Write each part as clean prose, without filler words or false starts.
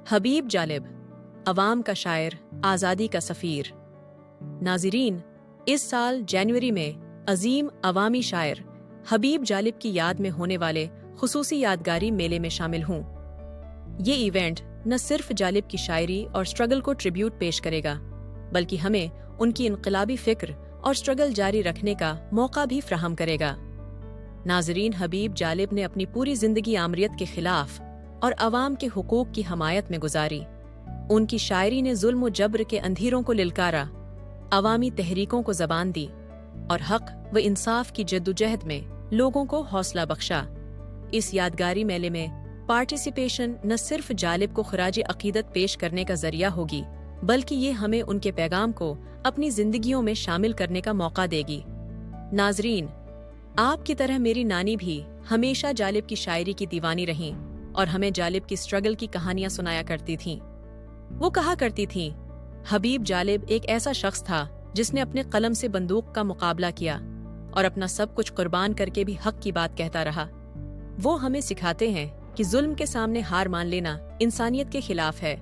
हबीब जालिब, अवाम का शायर, आज़ादी का सफ़ीर। नाज़रीन, इस साल जनवरी में अजीम अवामी शायर हबीब जालिब की याद में होने वाले खुसूसी यादगारी मेले में शामिल हूँ। ये इवेंट न सिर्फ जालिब की शायरी और स्ट्रगल को ट्रिब्यूट पेश करेगा, बल्कि हमें उनकी इनकलाबी फ़िक्र और स्ट्रगल जारी रखने का मौका भी फ्राहम करेगा। नाज़रीन, हबीब जालिब ने अपनी पूरी ज़िंदगी आमरीत के ख़िलाफ़ और अवाम के हुकूक की हमायत में गुजारी। उनकी शायरी ने जुल्म व जब्र के अंधेरों को लिलकारा, अवामी तहरीकों को ज़बान दी और हक़ व इंसाफ की जद्दोजहद में लोगों को हौसला बख्शा। इस यादगारी मेले में पार्टिसिपेशन न सिर्फ जालिब को ख़राज अक़ीदत पेश करने का ज़रिया होगी, बल्कि ये हमें उनके पैगाम को अपनी ज़िंदगियों में शामिल करने का मौका देगी। नाज़रीन, आपकी तरह मेरी नानी भी हमेशा जालिब की शायरी की दीवानी रहीं और हमें जालिब की स्ट्रगल की कहानियां सुनाया करती थीं। वो कहा करती थीं, हबीब जालिब एक ऐसा शख्स था जिसने अपने कलम से बंदूक का मुकाबला किया और अपना सब कुछ कुर्बान करके भी हक की बात कहता रहा। वो हमें सिखाते हैं कि जुल्म के सामने हार मान लेना इंसानियत के खिलाफ है।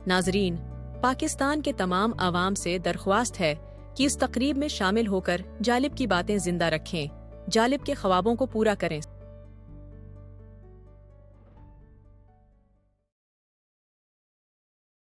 नाजरीन, पाकिस्तान के तमाम अवाम से दरख्वास्त है कि इस तकरीब में शामिल होकर जालिब की बातें जिंदा रखें, जालिब के ख्वाबों को पूरा करें।